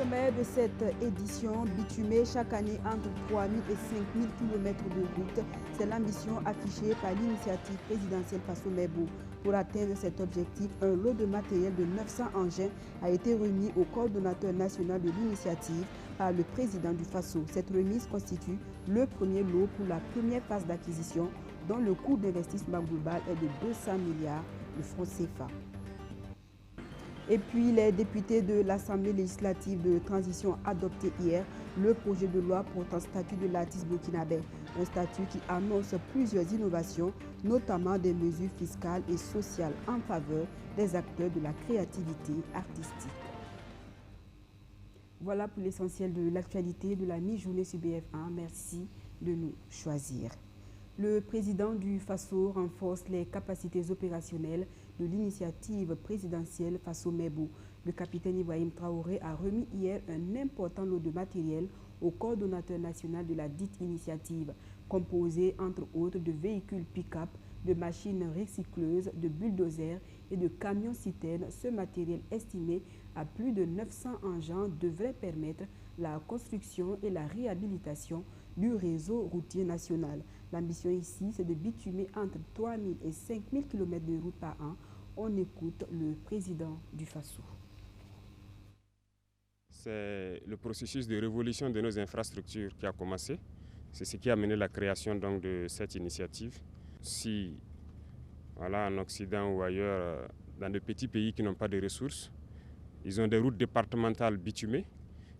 sommet de cette édition, bitumée chaque année entre 3 000 et 5 000 km de route, c'est l'ambition affichée par l'initiative présidentielle Faso Mebo. Pour atteindre cet objectif, un lot de matériel de 900 engins a été remis au coordonnateur national de l'initiative par le président du Faso. Cette remise constitue le premier lot pour la première phase d'acquisition, dont le coût d'investissement global est de 200 milliards de francs CFA. Et puis, les députés de l'Assemblée législative de transition adopté hier le projet de loi portant statut de l'artiste burkinabé. Un statut qui annonce plusieurs innovations, notamment des mesures fiscales et sociales en faveur des acteurs de la créativité artistique. Voilà pour l'essentiel de l'actualité de la mi-journée sur BF1. Merci de nous choisir. Le président du Faso renforce les capacités opérationnelles de l'initiative présidentielle Faso Mebo. Le capitaine Ibrahim Traoré a remis hier un important lot de matériel au coordonnateur national de la dite initiative, composé entre autres de véhicules pick-up, de machines recycleuses, de bulldozers et de camions-citernes. Ce matériel estimé à plus de 900 engins devrait permettre la construction et la réhabilitation du réseau routier national. L'ambition ici, c'est de bitumer entre 3 000 et 5 000 km de route par an. On écoute le président du Faso. C'est le processus de révolution de nos infrastructures qui a commencé. C'est ce qui a mené la création donc, de cette initiative. Si en Occident ou ailleurs, dans de petits pays qui n'ont pas de ressources, ils ont des routes départementales bitumées,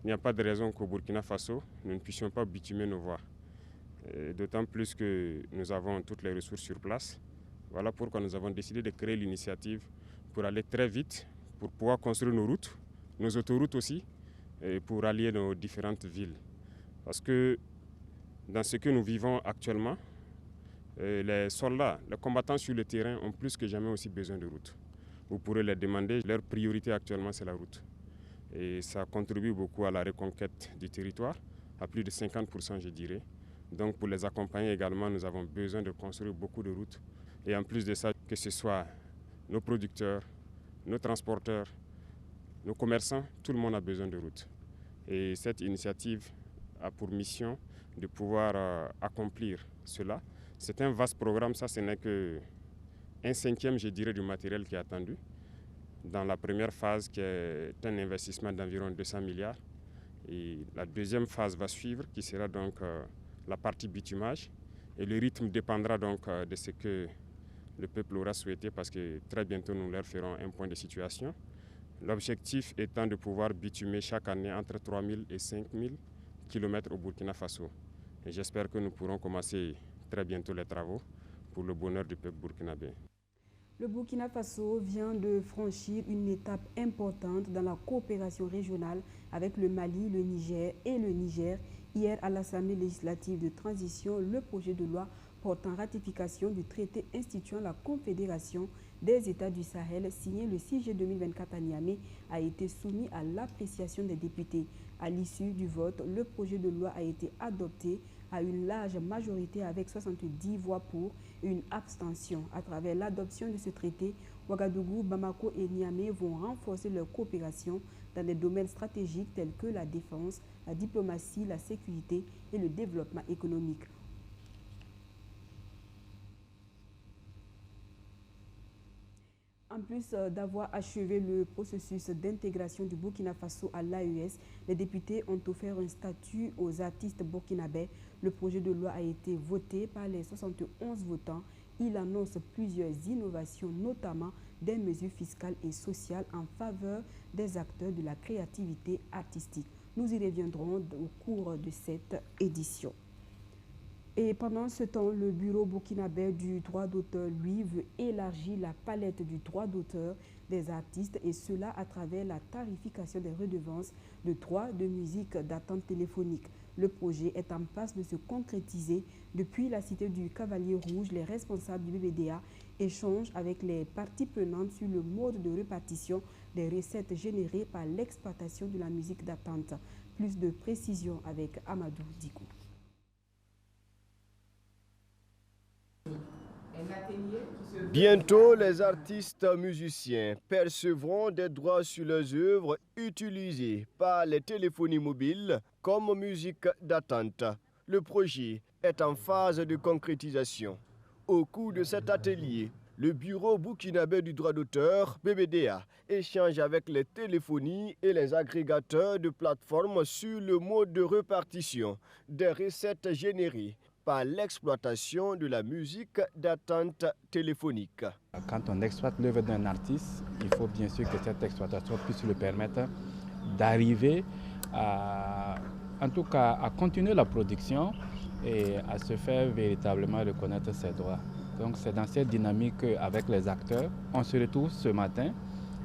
il n'y a pas de raison qu'au Burkina Faso, nous ne puissions pas bitumer nos voies. D'autant plus que nous avons toutes les ressources sur place. Voilà pourquoi nous avons décidé de créer l'initiative pour aller très vite, pour pouvoir construire nos routes, nos autoroutes aussi, et pour allier nos différentes villes. Parce que dans ce que nous vivons actuellement, les soldats, les combattants sur le terrain ont plus que jamais aussi besoin de routes. Vous pourrez les demander, leur priorité actuellement c'est la route. Et ça contribue beaucoup à la reconquête du territoire, à plus de 50% je dirais. Donc pour les accompagner également, nous avons besoin de construire beaucoup de routes. Et en plus de ça, que ce soit nos producteurs, nos transporteurs, nos commerçants, tout le monde a besoin de routes. Et cette initiative a pour mission de pouvoir accomplir cela. C'est un vaste programme, ça ce n'est qu'un cinquième, je dirais, du matériel qui est attendu. Dans la première phase, qui est un investissement d'environ 200 milliards. Et la deuxième phase va suivre, qui sera donc la partie bitumage. Et le rythme dépendra donc de ce que le peuple aura souhaité, parce que très bientôt nous leur ferons un point de situation. L'objectif étant de pouvoir bitumer chaque année entre 3 000 et 5 000 km au Burkina Faso. Et j'espère que nous pourrons commencer très bientôt les travaux pour le bonheur du peuple burkinabé. Le Burkina Faso vient de franchir une étape importante dans la coopération régionale avec le Mali, le Niger et le Niger. Hier, à l'Assemblée législative de transition, le projet de loi portant ratification du traité instituant la Confédération des États du Sahel, signé le 6 juillet 2024 à Niamey, a été soumis à l'appréciation des députés. À l'issue du vote, le projet de loi a été adopté à une large majorité avec 70 voix pour et une abstention. À travers l'adoption de ce traité, Ouagadougou, Bamako et Niamey vont renforcer leur coopération dans des domaines stratégiques tels que la défense, la diplomatie, la sécurité et le développement économique. En plus d'avoir achevé le processus d'intégration du Burkina Faso à l'AES, les députés ont offert un statut aux artistes burkinabés. Le projet de loi a été voté par les 71 votants. Il annonce plusieurs innovations, notamment des mesures fiscales et sociales en faveur des acteurs de la créativité artistique. Nous y reviendrons au cours de cette édition. Et pendant ce temps, le bureau burkinabé du droit d'auteur, lui, veut élargir la palette du droit d'auteur des artistes, et cela à travers la tarification des redevances de droits de musique d'attente téléphonique. Le projet est en passe de se concrétiser. Depuis la cité du Cavalier Rouge, les responsables du BBDA échangent avec les parties prenantes sur le mode de répartition des recettes générées par l'exploitation de la musique d'attente. Plus de précisions avec Amadou Dikou. Bientôt, les artistes musiciens percevront des droits sur leurs œuvres utilisées par les téléphonies mobiles comme musique d'attente. Le projet est en phase de concrétisation. Au cours de cet atelier, le Bureau burkinabé du droit d'auteur, BBDA, échange avec les téléphonies et les agrégateurs de plateformes sur le mode de répartition des recettes générées par l'exploitation de la musique d'attente téléphonique. Quand on exploite l'œuvre d'un artiste, il faut bien sûr que cette exploitation puisse lui permettre d'arriver en tout cas à continuer la production et à se faire véritablement reconnaître ses droits. Donc c'est dans cette dynamique avec les acteurs, on se retrouve ce matin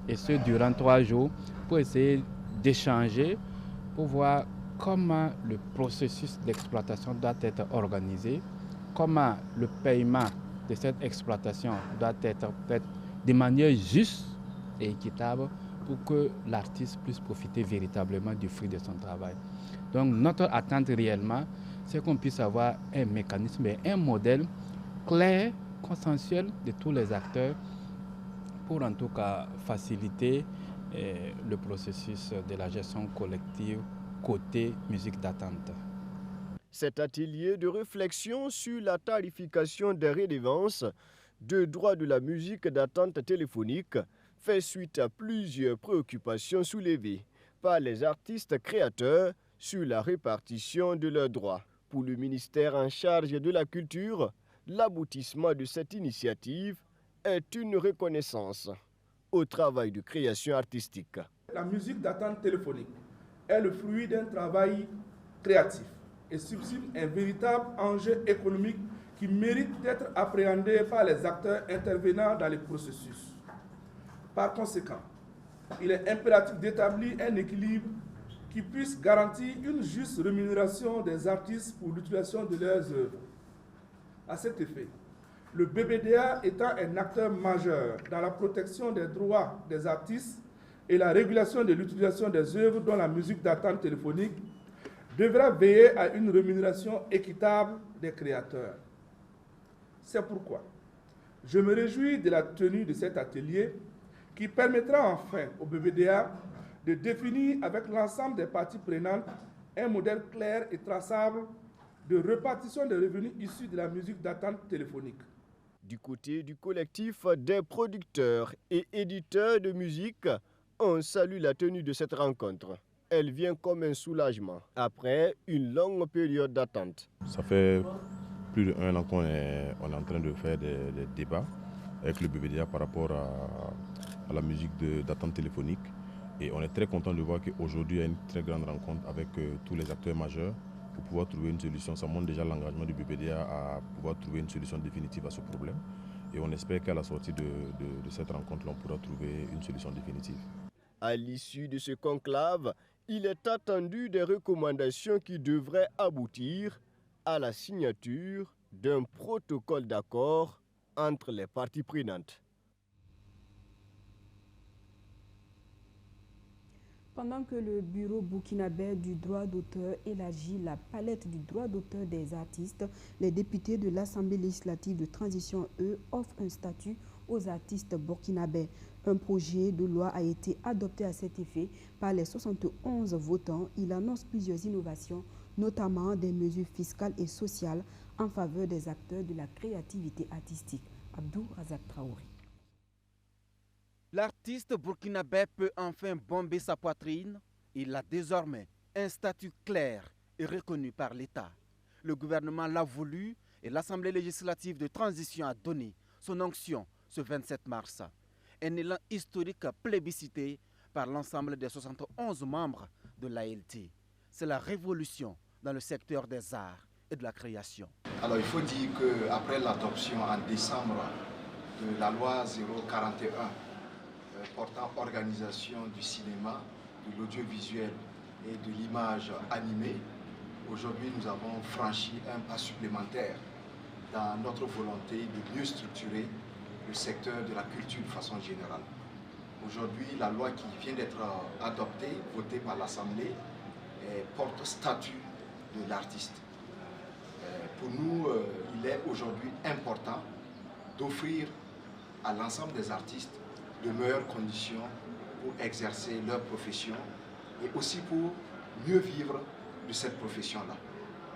et ce durant 3 jours pour essayer d'échanger, pour voir comment le processus d'exploitation doit être organisé, comment le paiement de cette exploitation doit être fait de manière juste et équitable pour que l'artiste puisse profiter véritablement du fruit de son travail. Donc notre attente réellement, c'est qu'on puisse avoir un mécanisme et un modèle clair, consensuel de tous les acteurs pour en tout cas faciliter le processus de la gestion collective côté musique d'attente. Cet atelier de réflexion sur la tarification des redevances de droits de la musique d'attente téléphonique fait suite à plusieurs préoccupations soulevées par les artistes créateurs sur la répartition de leurs droits. Pour le ministère en charge de la culture, l'aboutissement de cette initiative est une reconnaissance au travail de création artistique. La musique d'attente téléphonique est le fruit d'un travail créatif et subsume un véritable enjeu économique qui mérite d'être appréhendé par les acteurs intervenant dans les processus. Par conséquent, il est impératif d'établir un équilibre qui puisse garantir une juste rémunération des artistes pour l'utilisation de leurs œuvres. À cet effet, le BBDA étant un acteur majeur dans la protection des droits des artistes et la régulation de l'utilisation des œuvres dont la musique d'attente téléphonique, devra veiller à une rémunération équitable des créateurs. C'est pourquoi je me réjouis de la tenue de cet atelier qui permettra enfin au BBDA de définir avec l'ensemble des parties prenantes un modèle clair et traçable de répartition des revenus issus de la musique d'attente téléphonique. Du côté du collectif des producteurs et éditeurs de musique, on salue la tenue de cette rencontre. Elle vient comme un soulagement après une longue période d'attente. Ça fait plus d'1 an qu'on est en train de faire des débats avec le BBDA par rapport à la musique d'attente téléphonique. Et on est très content de voir qu'aujourd'hui, il y a une très grande rencontre avec tous les acteurs majeurs pour pouvoir trouver une solution. Ça montre déjà l'engagement du BBDA à pouvoir trouver une solution définitive à ce problème. Et on espère qu'à la sortie de cette rencontre, on pourra trouver une solution définitive. À l'issue de ce conclave, il est attendu des recommandations qui devraient aboutir à la signature d'un protocole d'accord entre les parties prenantes. Pendant que le Bureau burkinabé du droit d'auteur élargit la palette du droit d'auteur des artistes, les députés de l'Assemblée législative de transition, eux, offrent un statut aux artistes burkinabés. Un projet de loi a été adopté à cet effet par les 71 votants. Il annonce plusieurs innovations, notamment des mesures fiscales et sociales en faveur des acteurs de la créativité artistique. Abdou Razak Traoré. L'artiste burkinabé peut enfin bomber sa poitrine. Il a désormais un statut clair et reconnu par l'État. Le gouvernement l'a voulu et l'Assemblée législative de transition a donné son onction ce 27 mars. Un élan historique plébiscité par l'ensemble des 71 membres de l'ALT. C'est la révolution dans le secteur des arts et de la création. Alors il faut dire qu'après l'adoption en décembre de la loi 041 portant organisation du cinéma, de l'audiovisuel et de l'image animée, aujourd'hui nous avons franchi un pas supplémentaire dans notre volonté de mieux structurer le secteur de la culture de façon générale. Aujourd'hui, la loi qui vient d'être adoptée, votée par l'Assemblée, porte statut de l'artiste. Pour nous, il est aujourd'hui important d'offrir à l'ensemble des artistes de meilleures conditions pour exercer leur profession et aussi pour mieux vivre de cette profession-là.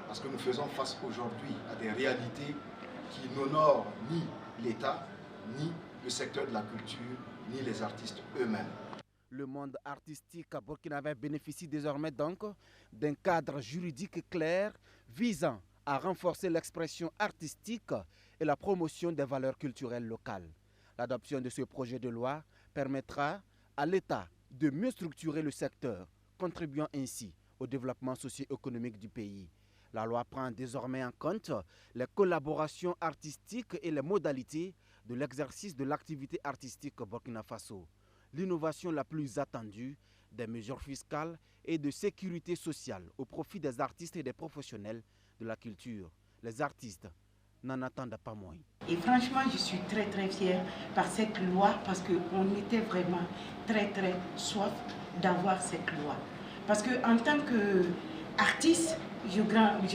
Parce que nous faisons face aujourd'hui à des réalités qui n'honorent ni l'État, ni le secteur de la culture, ni les artistes eux-mêmes. Le monde artistique burkinabé bénéficie désormais donc d'un cadre juridique clair visant à renforcer l'expression artistique et la promotion des valeurs culturelles locales. L'adoption de ce projet de loi permettra à l'État de mieux structurer le secteur, contribuant ainsi au développement socio-économique du pays. La loi prend désormais en compte les collaborations artistiques et les modalités de l'exercice de l'activité artistique au Burkina Faso. L'innovation la plus attendue, des mesures fiscales et de sécurité sociale au profit des artistes et des professionnels de la culture. Les artistes n'en attendent pas moins. Et franchement, je suis très fière par cette loi parce qu'on était vraiment très soif d'avoir cette loi. Parce qu'en tant qu'artiste, je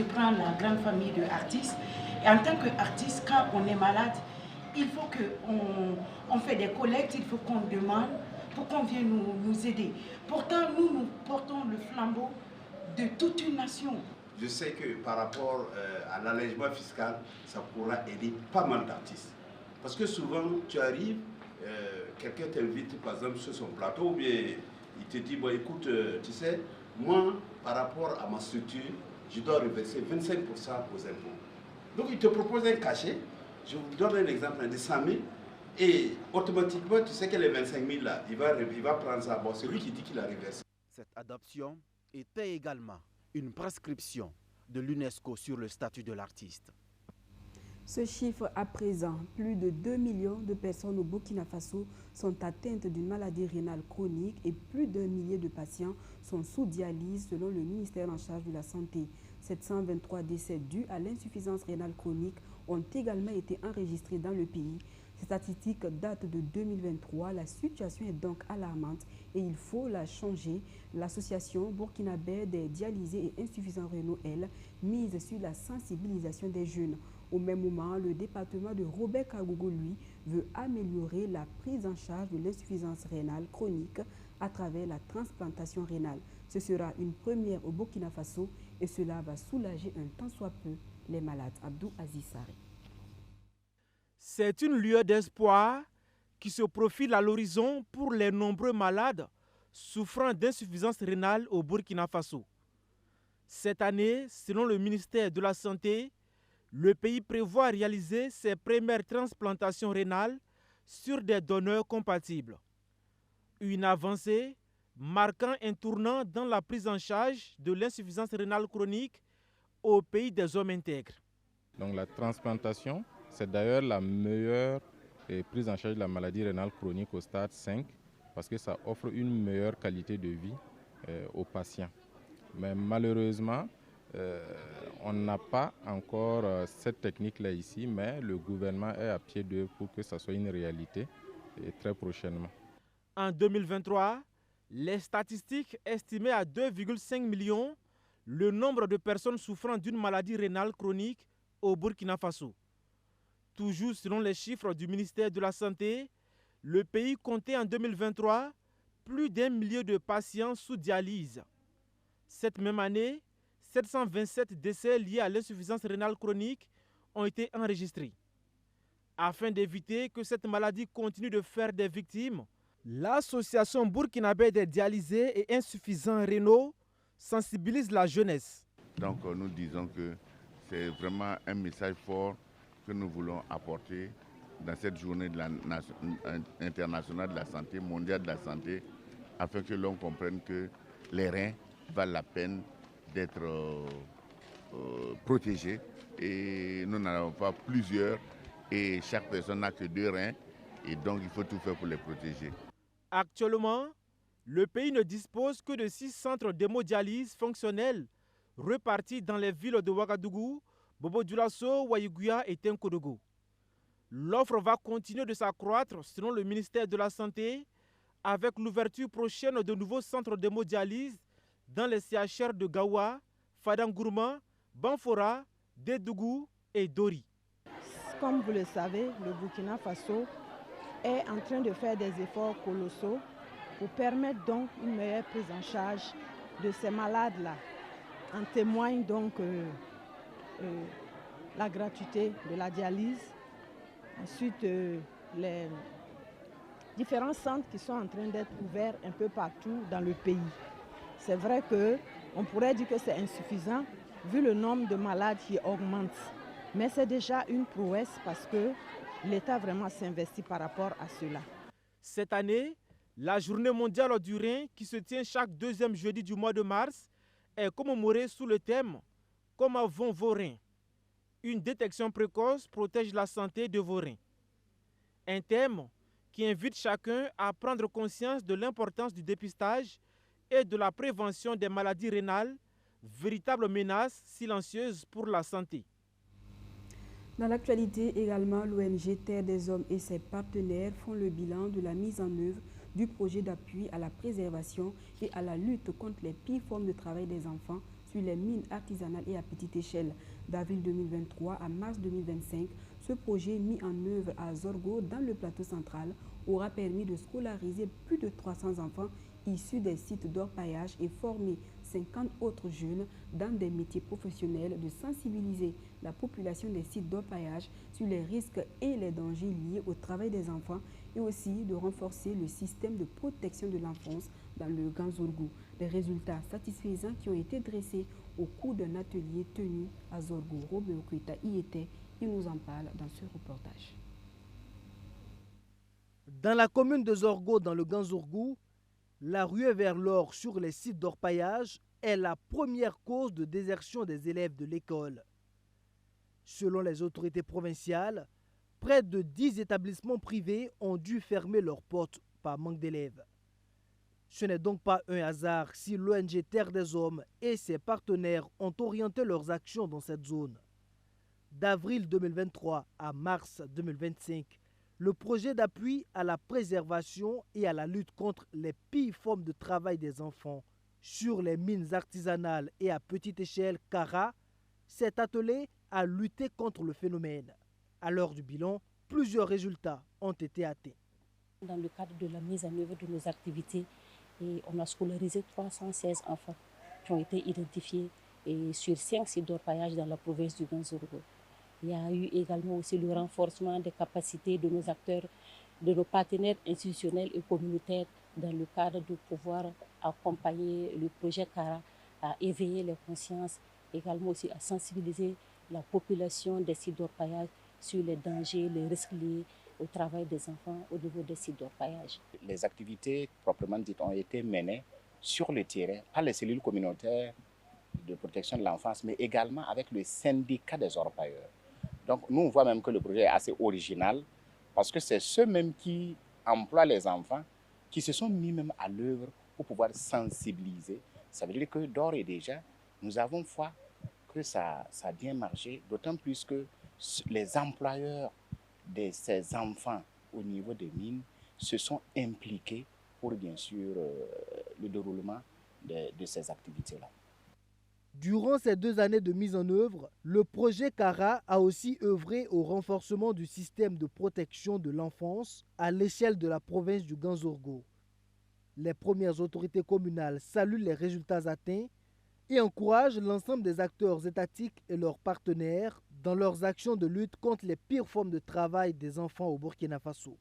prends la grande famille d'artistes, et en tant qu'artiste, quand on est malade, il faut qu'on fait des collectes, il faut qu'on demande pour qu'on vienne nous aider. Pourtant, nous portons le flambeau de toute une nation. Je sais que par rapport à l'allègement fiscal, ça pourra aider pas mal d'artistes. Parce que souvent, tu arrives, quelqu'un t'invite par exemple sur son plateau, ou bien il te dit, bon écoute, tu sais, moi, par rapport à ma structure, je dois reverser 25% aux impôts. Donc il te propose un cachet, je vous donne un exemple de 100 000, et automatiquement, tu sais que les 25 000 là, il va prendre ça. Bon, c'est lui qui dit qu'il a reversé. Cette adoption était également une prescription de l'UNESCO sur le statut de l'artiste. Ce chiffre à présent, plus de 2 millions de personnes au Burkina Faso sont atteintes d'une maladie rénale chronique et plus d'1 millier de patients sont sous dialyse selon le ministère en charge de la Santé. 723 décès dus à l'insuffisance rénale chronique ont également été enregistrés dans le pays. Ces statistiques datent de 2023. La situation est donc alarmante et il faut la changer. L'association burkinabé des dialysés et insuffisants rénaux, elle, mise sur la sensibilisation des jeunes. Au même moment, le département de Robert Kagogo, lui, veut améliorer la prise en charge de l'insuffisance rénale chronique à travers la transplantation rénale. Ce sera une première au Burkina Faso et cela va soulager un tant soit peu les malades. Abdou Aziz Saré. C'est une lueur d'espoir qui se profile à l'horizon pour les nombreux malades souffrant d'insuffisance rénale au Burkina Faso. Cette année, selon le ministère de la Santé, le pays prévoit réaliser ses premières transplantations rénales sur des donneurs compatibles. Une avancée marquant un tournant dans la prise en charge de l'insuffisance rénale chronique au pays des hommes intègres. Donc la transplantation, c'est d'ailleurs la meilleure prise en charge de la maladie rénale chronique au stade 5 parce que ça offre une meilleure qualité de vie aux patients. Mais malheureusement, on n'a pas encore cette technique-là ici, mais le gouvernement est à pied d'œuvre pour que ça soit une réalité et très prochainement. En 2023, les statistiques estimaient à 2,5 millions le nombre de personnes souffrant d'une maladie rénale chronique au Burkina Faso. Toujours selon les chiffres du ministère de la Santé, le pays comptait en 2023 plus d'1 millier de patients sous dialyse. Cette même année, 727 décès liés à l'insuffisance rénale chronique ont été enregistrés. Afin d'éviter que cette maladie continue de faire des victimes, l'association burkinabé des dialysés et insuffisants rénaux sensibilise la jeunesse. Donc nous disons que c'est vraiment un message fort que nous voulons apporter dans cette journée de internationale de la santé, mondiale de la santé, afin que l'on comprenne que les reins valent la peine d'être protégés. Et nous n'en avons pas plusieurs et chaque personne n'a que 2 reins et donc il faut tout faire pour les protéger. Actuellement, le pays ne dispose que de 6 centres d'hémodialyse fonctionnels repartis dans les villes de Ouagadougou, Bobo-Dioulasso, Waïgouya et Tenkodogo. L'offre va continuer de s'accroître selon le ministère de la Santé avec l'ouverture prochaine de nouveaux centres d'hémodialyse dans les CHR de Gawa, Fadangourma, Banfora, Dédougou et Dori. comme vous le savez, le Burkina Faso est en train de faire des efforts colossaux pour permettre donc une meilleure prise en charge de ces malades-là. En témoigne donc la gratuité de la dialyse, ensuite les différents centres qui sont en train d'être ouverts un peu partout dans le pays. C'est vrai qu'on pourrait dire que c'est insuffisant vu le nombre de malades qui augmente, mais c'est déjà une prouesse parce que l'État vraiment s'investit par rapport à cela. Cette année, la journée mondiale du rein, qui se tient chaque deuxième jeudi du mois de mars, est commémorée sous le thème « Comment vont vos reins ?» Une détection précoce protège la santé de vos reins. Un thème qui invite chacun à prendre conscience de l'importance du dépistage et de la prévention des maladies rénales, véritable menace silencieuse pour la santé. Dans l'actualité également, l'ONG Terre des Hommes et ses partenaires font le bilan de la mise en œuvre du projet d'appui à la préservation et à la lutte contre les pires formes de travail des enfants sur les mines artisanales et à petite échelle. D'avril 2023 à mars 2025, ce projet mis en œuvre à Zorgo dans le plateau central aura permis de scolariser plus de 300 enfants issus des sites d'orpaillage et former 50 autres jeunes dans des métiers professionnels, de sensibiliser la population des sites d'orpaillage sur les risques et les dangers liés au travail des enfants et aussi de renforcer le système de protection de l'enfance dans le Grand Zorgo. Des résultats satisfaisants qui ont été dressés au cours d'un atelier tenu à Zorgo. Robert Okuita y était, il nous en parle dans ce reportage. Dans la commune de Zorgo, dans le Grand Zorgo, la ruée vers l'or sur les sites d'orpaillage est la première cause de désertion des élèves de l'école. Selon les autorités provinciales, près de 10 établissements privés ont dû fermer leurs portes par manque d'élèves. Ce n'est donc pas un hasard si l'ONG Terre des Hommes et ses partenaires ont orienté leurs actions dans cette zone. D'avril 2023 à mars 2025, le projet d'appui à la préservation et à la lutte contre les pires formes de travail des enfants sur les mines artisanales et à petite échelle CARA s'est attelé à lutter contre le phénomène. À l'heure du bilan, plusieurs résultats ont été atteints. Dans le cadre de la mise en œuvre de nos activités, on a scolarisé 316 enfants qui ont été identifiés sur 5 sites d'orpaillage dans la province du Grand Zorgo. Il y a eu également aussi le renforcement des capacités de nos acteurs, de nos partenaires institutionnels et communautaires dans le cadre de pouvoir accompagner le projet CARA à éveiller les consciences, également aussi à sensibiliser la population des sites d'orpaillage sur les dangers, les risques liés au travail des enfants au niveau des sites d'orpaillage. Les activités proprement dites ont été menées sur le terrain par les cellules communautaires de protection de l'enfance, mais également avec le syndicat des orpailleurs. Donc nous, on voit même que le projet est assez original parce que c'est ceux mêmes qui emploient les enfants qui se sont mis même à l'œuvre pour pouvoir sensibiliser. Ça veut dire que d'ores et déjà, nous avons foi que ça a bien marché, d'autant plus que les employeurs de ces enfants au niveau des mines se sont impliqués pour bien sûr le déroulement de ces activités-là. Durant ces 2 années de mise en œuvre, le projet CARA a aussi œuvré au renforcement du système de protection de l'enfance à l'échelle de la province du Grand Zorgo. Les premières autorités communales saluent les résultats atteints et encouragent l'ensemble des acteurs étatiques et leurs partenaires dans leurs actions de lutte contre les pires formes de travail des enfants au Burkina Faso.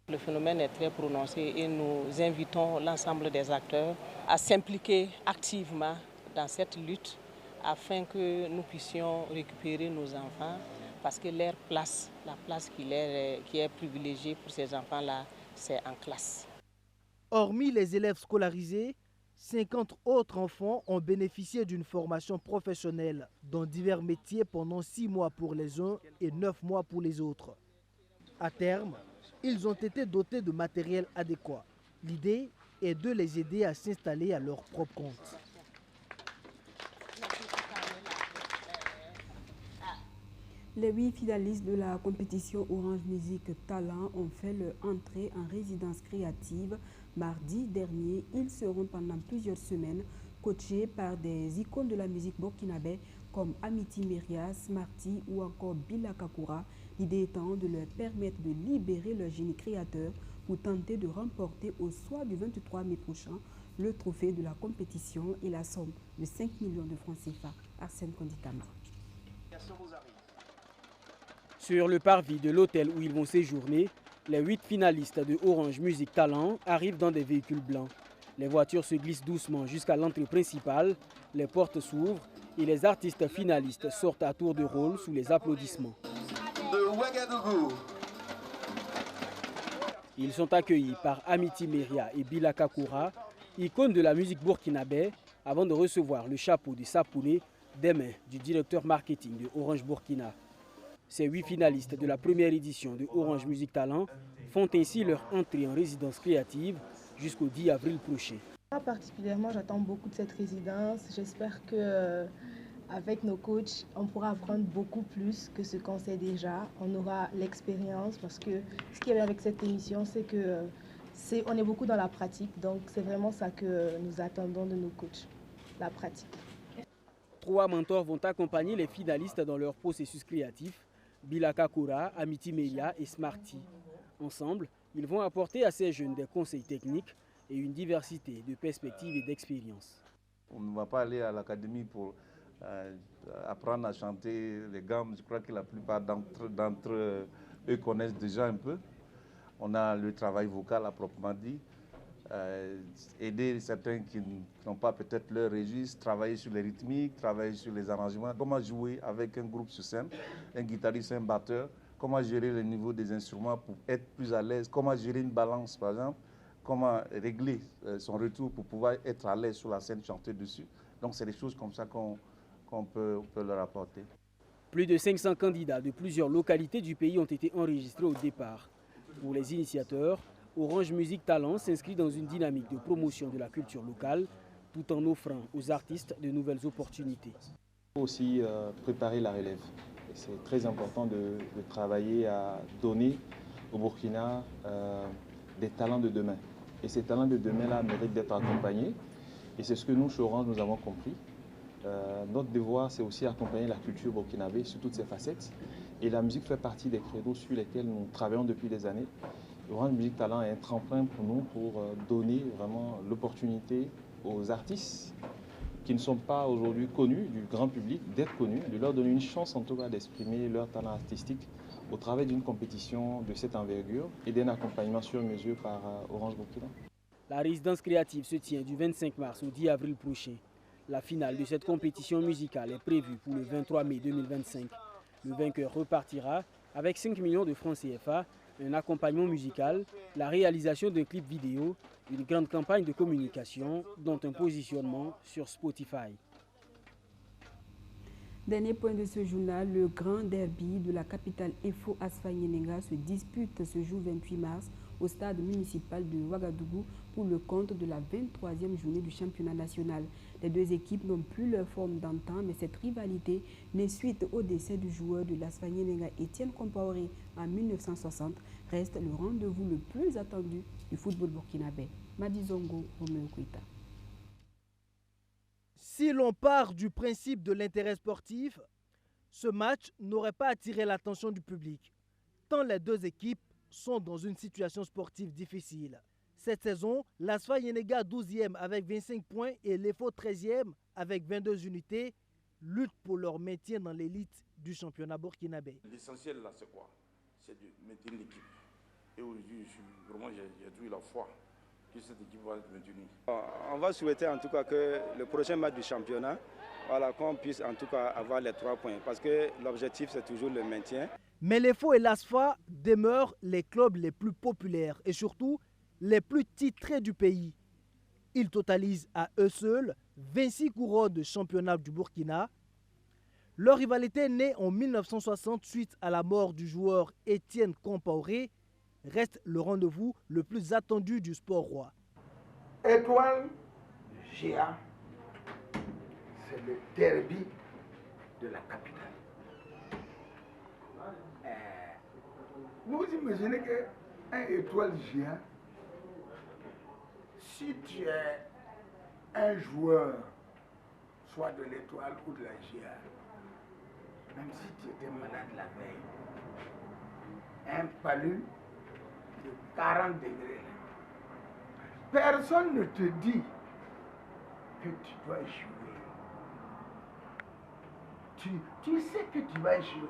Le phénomène est très prononcé et nous invitons l'ensemble des acteurs à s'impliquer activement dans cette lutte afin que nous puissions récupérer nos enfants parce que leur place, la place qui est privilégiée pour ces enfants-là, c'est en classe. Hormis les élèves scolarisés, 50 autres enfants ont bénéficié d'une formation professionnelle dans divers métiers pendant 6 mois pour les uns et 9 mois pour les autres. À terme, ils ont été dotés de matériel adéquat. L'idée est de les aider à s'installer à leur propre compte. Les 8 finalistes de la compétition Orange Music Talent ont fait leur entrée en résidence créative mardi dernier. Ils seront pendant plusieurs semaines coachés par des icônes de la musique burkinabé comme Amity Meria, Smarty ou encore Bila Kakura. L'idée étant de leur permettre de libérer leur génie créateur pour tenter de remporter au soir du 23 mai prochain le trophée de la compétition et la somme de 5 millions de francs CFA. Arsène Kondikama. Sur le parvis de l'hôtel où ils vont séjourner, les 8 finalistes de Orange Music Talent arrivent dans des véhicules blancs. Les voitures se glissent doucement jusqu'à l'entrée principale, les portes s'ouvrent et les artistes finalistes sortent à tour de rôle sous les applaudissements. Ils sont accueillis par Amity Meria et Bila Kakura, icônes de la musique burkinabé, avant de recevoir le chapeau de Sapouné des mains du directeur marketing de Orange Burkina. Ces 8 finalistes de la première édition de Orange Music Talent font ainsi leur entrée en résidence créative jusqu'au 10 avril prochain. Moi particulièrement, j'attends beaucoup de cette résidence. J'espère qu'avec nos coachs, on pourra apprendre beaucoup plus que ce qu'on sait déjà. On aura l'expérience parce que ce qui est bien avec cette émission, c'est qu'on est beaucoup dans la pratique. Donc c'est vraiment ça que nous attendons de nos coachs, la pratique. 3 mentors vont accompagner les finalistes dans leur processus créatif. Bila Kakura, Amity Meria et Smarty. Ensemble, ils vont apporter à ces jeunes des conseils techniques et une diversité de perspectives et d'expériences. On ne va pas aller à l'académie pour apprendre à chanter les gammes. Je crois que la plupart d'entre eux connaissent déjà un peu. On a le travail vocal à proprement dit. Aider certains qui n'ont pas peut-être leur registre, travailler sur les rythmiques, travailler sur les arrangements, comment jouer avec un groupe sur scène, un guitariste, un batteur, comment gérer le niveau des instruments pour être plus à l'aise, comment gérer une balance par exemple, comment régler son retour pour pouvoir être à l'aise sur la scène, chanter dessus. Donc c'est des choses comme ça qu'on peut leur apporter. Plus de 500 candidats de plusieurs localités du pays ont été enregistrés au départ. Pour les initiateurs, Orange Music Talent s'inscrit dans une dynamique de promotion de la culture locale tout en offrant aux artistes de nouvelles opportunités. Il faut aussi préparer la relève. C'est très important de travailler à donner au Burkina des talents de demain. Et ces talents de demain-là méritent d'être accompagnés. Et c'est ce que nous, chez Orange, nous avons compris. Notre devoir, c'est aussi accompagner la culture burkinabé sous toutes ses facettes. Et la musique fait partie des créneaux sur lesquels nous travaillons depuis des années. Orange Music Talent est un tremplin pour nous pour donner vraiment l'opportunité aux artistes qui ne sont pas aujourd'hui connus du grand public, d'être connus, de leur donner une chance en tout cas d'exprimer leur talent artistique au travers d'une compétition de cette envergure et d'un accompagnement sur mesure par Orange Burkina. La résidence créative se tient du 25 mars au 10 avril prochain. La finale de cette compétition musicale est prévue pour le 23 mai 2025. Le vainqueur repartira avec 5 millions de francs CFA, un accompagnement musical, la réalisation d'un clip vidéo, une grande campagne de communication, dont un positionnement sur Spotify. Dernier point de ce journal, le grand derby de la capitale Efo Asfanyenenga se dispute ce jour 28 mars au stade municipal de Ouagadougou pour le compte de la 23e journée du championnat national. Les deux équipes n'ont plus leur forme d'antan, mais cette rivalité naît suite au décès du joueur de l'Asfanyenenga Etienne Compaoré en 1960, reste le rendez-vous le plus attendu du football burkinabé. Madizongo Romeo Kuita. Si l'on part du principe de l'intérêt sportif, ce match n'aurait pas attiré l'attention du public, tant les deux équipes sont dans une situation sportive difficile. Cette saison, l'Asfanyenenga 12e avec 25 points et l'Efo 13e avec 22 unités luttent pour leur maintien dans l'élite du championnat burkinabé. L'essentiel là, c'est quoi? C'est de maintenir l'équipe. Et aujourd'hui, j'ai tout eu la foi que cette équipe va être maintenue. On va souhaiter en tout cas que le prochain match du championnat, qu'on puisse en tout cas avoir les 3 points. Parce que l'objectif, c'est toujours le maintien. Mais l'Efo et l'ASFA demeurent les clubs les plus populaires et surtout les plus titrés du pays. Ils totalisent à eux seuls 26 couronnes de championnat du Burkina. Leur rivalité née en 1960 suite à la mort du joueur Etienne Compaoré reste le rendez-vous le plus attendu du sport roi. Étoile GA, c'est le derby de la capitale. Vous imaginez qu'un étoile géant, si tu es un joueur soit de l'Étoile ou de la GIA, même si tu étais malade la veille, un palu de 40 degrés, personne ne te dit que tu dois échouer. Tu sais que tu vas échouer.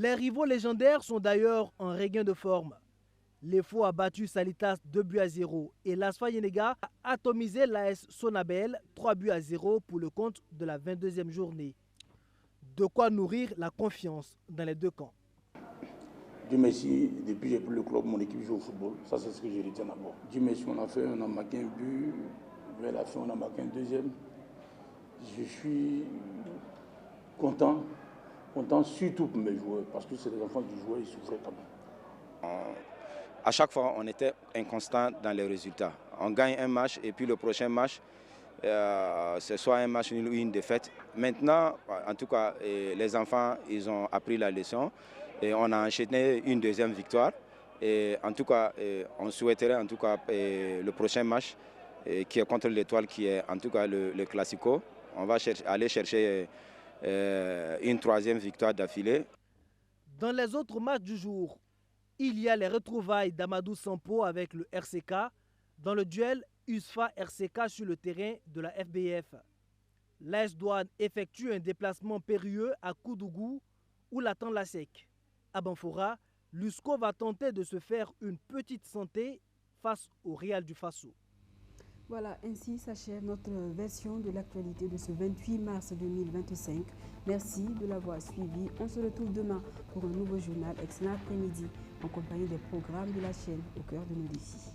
Les rivaux légendaires sont d'ailleurs en regain de forme. Les Faux a battu Salitas 2-0 et l'Asfa Yenega a atomisé l'AS Sonabel 3-0 pour le compte de la 22e journée. De quoi nourrir la confiance dans les deux camps. Dieu merci, depuis que j'ai pris le club, mon équipe joue au football. Ça, c'est ce que je retiens d'abord. Dieu merci, on a marqué un but. Vers la fin, on a marqué un deuxième. Je suis content surtout pour mes joueurs, parce que c'est les enfants du joueur, ils souffraient quand même. À chaque fois, on était inconstant dans les résultats. On gagne un match et puis le prochain match, c'est soit un match nul ou une défaite. Maintenant, en tout cas, les enfants, ils ont appris la leçon et on a enchaîné une deuxième victoire. Et en tout cas, on souhaiterait en tout cas le prochain match qui est contre l'Étoile, qui est en tout cas le Classico. On va aller chercher une troisième victoire d'affilée. Dans les autres matchs du jour, il y a les retrouvailles d'Amadou Sampo avec le RCK dans le duel USFA-RCK sur le terrain de la FBF. L'AS Douane effectue un déplacement périlleux à Koudougou où l'attend la SEC. À Banfora, l'USCO va tenter de se faire une petite santé face au Real du Faso. Voilà, ainsi s'achève notre version de l'actualité de ce 28 mars 2025. Merci de l'avoir suivi. On se retrouve demain pour un nouveau journal. Excellent après-midi en compagnie des programmes de la chaîne au cœur de nos défis.